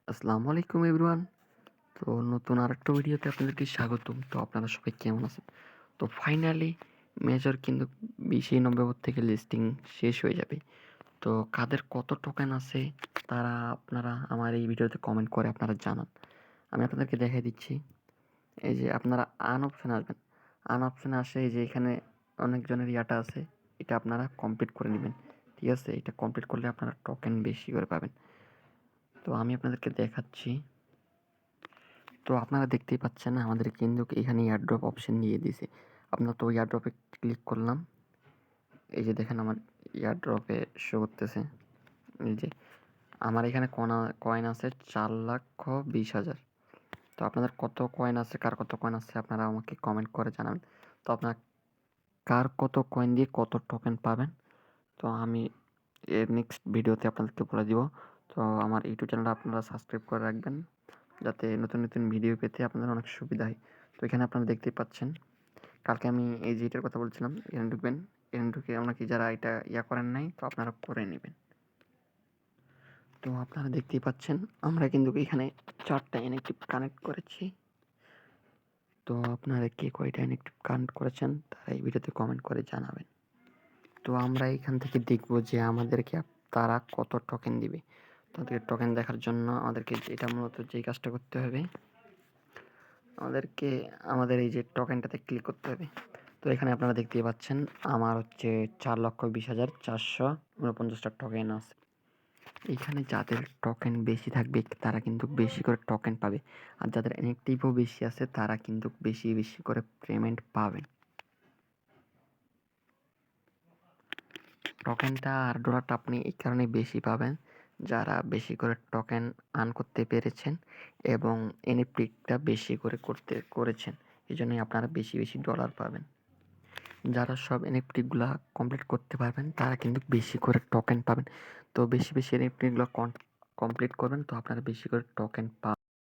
আসসালামু আলাইকুম এভরিওয়ান। তো নতুন আরেকটা ভিডিওতে আপনাদেরকে স্বাগতম। তো আপনারা সবাই কেমন আছেন? তো ফাইনালি মেজর কিন্তু 20 নভেম্বর থেকে লিস্টিং শেষ হয়ে যাবে। তো কাদের কত টোকেন আছে তারা আপনারা আমার এই ভিডিওতে কমেন্ট করে আপনারা জানান। আমি আপনাদেরকে দেখাই দিচ্ছি। এই যে আপনারা আর্ন অপশনে আসবেন। আর্ন অপশনে আসে এই যে এখানে অনেকজনের ইয়াটা আছে। এটা আপনারা কমপ্লিট করে নিবেন। ঠিক আছে? এটা কমপ্লিট করলে আপনারা টোকেন বেশি করে পাবেন। তো আমি আপনাদেরকে দেখাচ্ছি। তো আপনারা দেখতেই পাচ্ছেন আমাদের কিন্তু এখানে এয়ারড্রপ অপশন দিয়ে দিয়েছে। আপনারা তো এয়ারড্রপে ক্লিক করলাম। এই যে দেখেন আমার এয়ারড্রপে শো করতেছে। এই যে আমার এখানে কয়েন আছে 4,20,000। তো আপনাদের কত কয়েন আছে, কার কত কয়েন আছে আপনারা আমাকে কমেন্ট করে জানাবেন। তো আপনার কার কত কয়েন দিয়ে কত টোকেন পাবেন, তো আমি এর নেক্সট ভিডিওতে আপনাদেরকে বলে দিব। তো আমার ইউটিউব চ্যানেলটা আপনারা সাবস্ক্রাইব করে রাখবেন, যাতে নতুন নতুন ভিডিও পেতে আপনাদের অনেক সুবিধা হয়। তো এখানে আপনারা দেখতেই পাচ্ছেন, কালকে আমি এই যে এটার কথা বলছিলাম, এখানে ঢুকবেন। এখানে ঢুকে আপনাকে যারা এটা করেন নাই, তো আপনারা করে নেবেন। তো আপনারা দেখতেই পাচ্ছেন আমরা কিন্তু এখানে 4টা ইনঅ্যাক্টিভ কানেক্ট করেছি। তো আপনারা কে কয়টা ইনঅ্যাক্টিভ কানেক্ট করেছেন তারা এই ভিডিওতে কমেন্ট করে জানাবেন। তো আমরা এখান থেকে দেখব যে আমাদেরকে তারা কত টোকেন দিবে। তাদের টোকেন দেখার জন্য আমাদেরকে এটা মূলত যেই কাজটা করতে হবে, আমাদের এই যে টোকেনটাতে ক্লিক করতে হবে। তো এখানে আপনারা দেখতেই পাচ্ছেন আমার হচ্ছে 4,20,449টা টোকেন আছে। এখানে যাদের টোকেন বেশি থাকবে তারা কিন্তু বেশি করে টোকেন পাবে, আর যাদের ইনঅ্যাক্টিভও বেশি আছে তারা কিন্তু বেশি বেশি করে পেমেন্ট পাবে। টোকেনটা আর ডলারটা আপনি এই কারণে বেশি পাবেন, যারা বেশি করে টোকেন আর্ন করতে পেরেছেন এবং এনএফটিটা বেশি করে করেছেন। এই জন্যই আপনারা বেশি বেশি ডলার পাবেন। যারা সব এনএফটিগুলা কমপ্লিট করতে পারবেন তারা কিন্তু বেশি করে টোকেন পাবেন। তো বেশি বেশি এনএফটিগুলো কমপ্লিট করবেন, তো আপনারা বেশি করে টোকেন পাবেন।